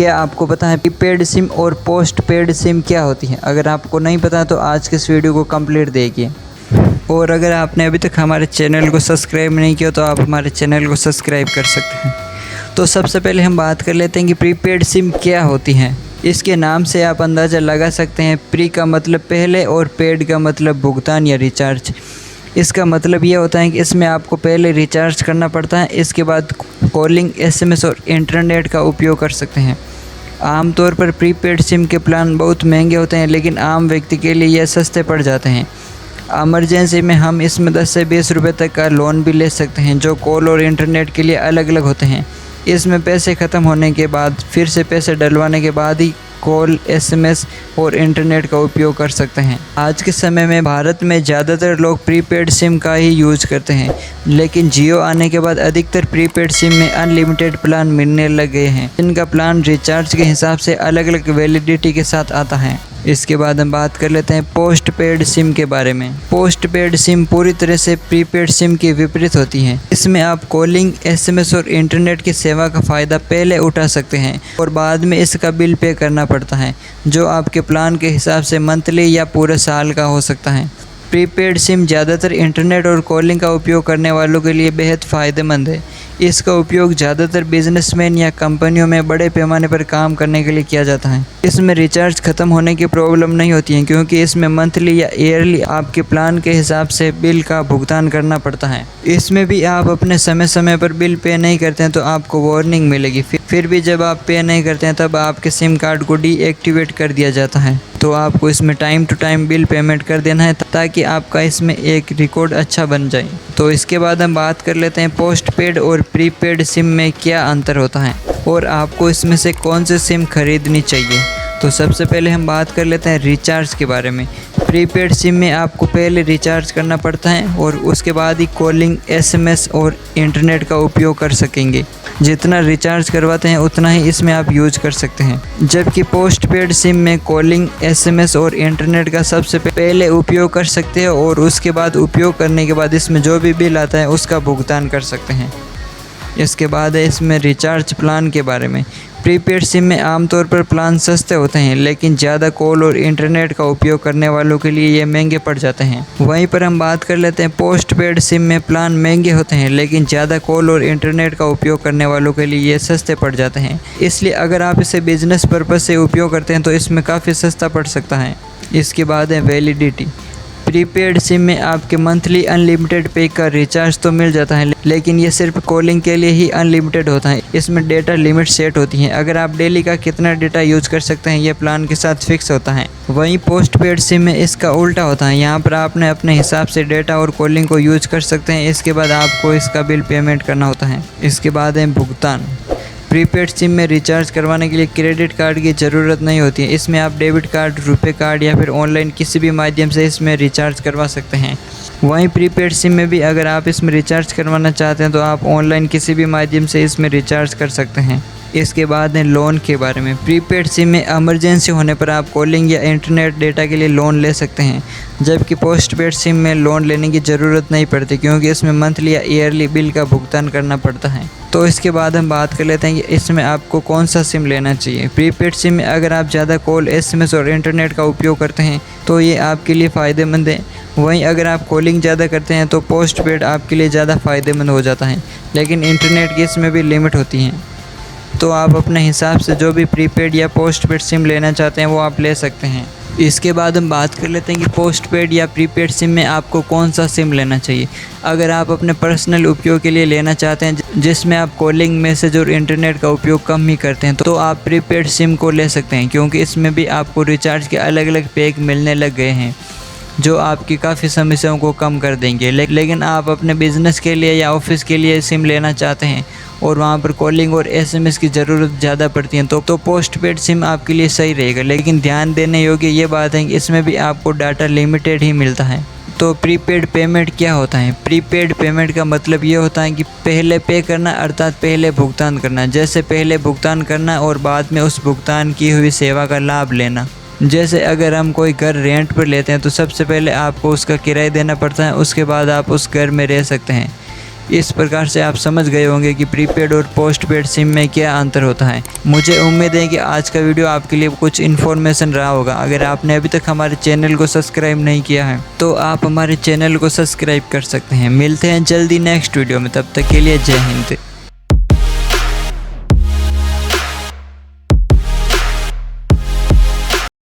क्या आपको पता है प्रीपेड सिम और पोस्ट पेड सिम क्या होती है? अगर आपको नहीं पता तो आज के इस वीडियो को कंप्लीट देखिए। और अगर आपने अभी तक हमारे चैनल को सब्सक्राइब नहीं किया तो आप हमारे चैनल को सब्सक्राइब कर सकते हैं। तो सबसे पहले हम बात कर लेते हैं कि प्रीपेड सिम क्या होती हैं। इसके नाम से आप अंदाज़ा लगा सकते हैं। प्री का मतलब पहले और पेड का मतलब भुगतान या रिचार्ज। इसका मतलब ये होता है कि इसमें आपको पहले रिचार्ज करना पड़ता है, इसके बाद कॉलिंग, एसएमएस और इंटरनेट का उपयोग कर सकते हैं। आमतौर पर प्रीपेड सिम के प्लान बहुत महंगे होते हैं, लेकिन आम व्यक्ति के लिए यह सस्ते पड़ जाते हैं। इमरजेंसी में हम इसमें 10 से 20 रुपये तक का लोन भी ले सकते हैं, जो कॉल और इंटरनेट के लिए अलग अलग होते हैं। इसमें पैसे ख़त्म होने के बाद फिर से पैसे डलवाने के बाद ही कॉल, एसएमएस और इंटरनेट का उपयोग कर सकते हैं। आज के समय में भारत में ज़्यादातर लोग प्रीपेड सिम का ही यूज़ करते हैं, लेकिन जियो आने के बाद अधिकतर प्रीपेड सिम में अनलिमिटेड प्लान मिलने लग गए हैं। इनका प्लान रिचार्ज के हिसाब से अलग अलग वैलिडिटी के साथ आता है। इसके बाद हम बात कर लेते हैं पोस्ट पेड सिम के बारे में। पोस्ट पेड सिम पूरी तरह से प्रीपेड सिम के विपरीत होती हैं। इसमें आप कॉलिंग, एसएमएस और इंटरनेट की सेवा का फ़ायदा पहले उठा सकते हैं और बाद में इसका बिल पे करना पड़ता है, जो आपके प्लान के हिसाब से मंथली या पूरे साल का हो सकता है। प्रीपेड सिम ज़्यादातर इंटरनेट और कॉलिंग का उपयोग करने वालों के लिए बेहद फ़ायदेमंद है। इसका उपयोग ज़्यादातर बिजनेसमैन या कंपनियों में बड़े पैमाने पर काम करने के लिए किया जाता है। इसमें रिचार्ज ख़त्म होने की प्रॉब्लम नहीं होती है, क्योंकि इसमें मंथली या ईयरली आपके प्लान के हिसाब से बिल का भुगतान करना पड़ता है। इसमें भी आप अपने समय समय पर बिल पे नहीं करते हैं तो आपको वार्निंग मिलेगी। फिर भी जब आप पे नहीं करते हैं तब आपके सिम कार्ड को डीएक्टिवेट कर दिया जाता है। तो आपको इसमें time to time bill payment कर देना है, ताकि आपका इसमें एक रिकॉर्ड अच्छा बन जाए। तो इसके बाद हम बात कर लेते हैं पोस्ट पेड और प्रीपेड सिम में क्या अंतर होता है और आपको इसमें से कौन सी सिम खरीदनी चाहिए। तो सबसे पहले हम बात कर लेते हैं रिचार्ज के बारे में। प्रीपेड सिम में आपको पहले रिचार्ज करना पड़ता है और उसके बाद ही कॉलिंग, एसएमएस और इंटरनेट का उपयोग कर सकेंगे। जितना रिचार्ज करवाते हैं उतना ही इसमें आप यूज कर सकते हैं। जबकि पोस्ट पेड सिम में कॉलिंग, एसएमएस और इंटरनेट का सबसे पहले उपयोग कर सकते हैं और उसके बाद उपयोग करने के बाद इसमें जो भी बिल आता है उसका भुगतान कर सकते हैं। इसके बाद है इसमें रिचार्ज प्लान के बारे में। प्रीपेड सिम में आमतौर पर प्लान सस्ते होते हैं, लेकिन ज़्यादा कॉल और इंटरनेट का उपयोग करने वालों के लिए ये महंगे पड़ जाते हैं। वहीं पर हम बात कर लेते हैं पोस्ट पेड सिम में प्लान महंगे होते हैं, लेकिन ज़्यादा कॉल और इंटरनेट का उपयोग करने वालों के लिए ये सस्ते पड़ जाते हैं। इसलिए अगर आप इसे बिजनेस पर्पज़ से उपयोग करते हैं तो इसमें काफ़ी सस्ता पड़ सकता है। इसके बाद है वैलिडिटी। प्रीपेड सिम में आपके मंथली अनलिमिटेड पैक का रिचार्ज तो मिल जाता है, लेकिन ये सिर्फ कॉलिंग के लिए ही अनलिमिटेड होता है। इसमें डेटा लिमिट सेट होती है। अगर आप डेली का कितना डेटा यूज कर सकते हैं ये प्लान के साथ फिक्स होता है। वहीं पोस्ट पेड सिम में इसका उल्टा होता है। यहाँ पर आपने अपने हिसाब से डेटा और कॉलिंग को यूज कर सकते हैं। इसके बाद आपको इसका बिल पेमेंट करना होता है। इसके बाद है भुगतान। प्रीपेड सिम में रिचार्ज करवाने के लिए क्रेडिट कार्ड की ज़रूरत नहीं होती है। इसमें आप डेबिट कार्ड, रुपए कार्ड या फिर ऑनलाइन किसी भी माध्यम से इसमें रिचार्ज करवा सकते हैं। वहीं प्रीपेड सिम में भी अगर आप इसमें रिचार्ज करवाना चाहते हैं तो आप ऑनलाइन किसी भी माध्यम से इसमें रिचार्ज कर सकते हैं। इसके बाद है लोन के बारे में। प्रीपेड सिम में इमरजेंसी होने पर आप कॉलिंग या इंटरनेट डेटा के लिए लोन ले सकते हैं, जबकि पोस्ट पेड सिम में लोन लेने की ज़रूरत नहीं पड़ती, क्योंकि इसमें मंथली या ईयरली बिल का भुगतान करना पड़ता है। तो इसके बाद हम बात कर लेते हैं कि इसमें आपको कौन सा सिम लेना चाहिए। प्रीपेड सिम में अगर आप ज़्यादा कॉल, एसएमएस और इंटरनेट का उपयोग करते हैं तो ये आपके लिए फ़ायदेमंद है। वहीं अगर आप कॉलिंग ज़्यादा करते हैं तो पोस्ट पेड आपके लिए ज़्यादा फ़ायदेमंद हो जाता है, लेकिन इंटरनेट की इसमें भी लिमिट होती है। तो आप अपने हिसाब से जो भी प्रीपेड या पोस्ट पेड सिम लेना चाहते हैं वो आप ले सकते हैं। इसके बाद हम बात कर लेते हैं कि पोस्ट पेड या प्रीपेड सिम में आपको कौन सा सिम लेना चाहिए। अगर आप अपने पर्सनल उपयोग के लिए लेना चाहते हैं, जिसमें आप कॉलिंग, मैसेज और इंटरनेट का उपयोग कम ही करते हैं, तो आप प्रीपेड सिम को ले सकते हैं, क्योंकि इसमें भी आपको रिचार्ज के अलग अलग पैक मिलने लग गए हैं, जो आपकी काफ़ी समस्याओं को कम कर देंगे। लेकिन आप अपने बिजनेस के लिए या ऑफिस के लिए सिम लेना चाहते हैं और वहाँ पर कॉलिंग और एसएमएस की ज़रूरत ज़्यादा पड़ती है, तो पोस्ट पेड सिम आपके लिए सही रहेगा। लेकिन ध्यान देने योग्य ये बात है कि इसमें भी आपको डाटा लिमिटेड ही मिलता है। तो प्रीपेड पेमेंट क्या होता है? प्रीपेड पेमेंट का मतलब ये होता है कि पहले पे करना, अर्थात पहले भुगतान करना। जैसे पहले भुगतान करना और बाद में उस भुगतान की हुई सेवा का लाभ लेना। जैसे अगर हम कोई घर रेंट पर लेते हैं तो सबसे पहले आपको उसका किराया देना पड़ता है, उसके बाद आप उस घर में रह सकते हैं। इस प्रकार से आप समझ गए होंगे कि प्रीपेड और पोस्ट पेड सिम में क्या अंतर होता है। मुझे उम्मीद है कि आज का वीडियो आपके लिए कुछ इन्फॉर्मेशन रहा होगा। अगर आपने अभी तक हमारे चैनल को सब्सक्राइब नहीं किया है तो आप हमारे चैनल को सब्सक्राइब कर सकते हैं। मिलते हैं जल्दी नेक्स्ट वीडियो में, तब तक के लिए जय हिंद।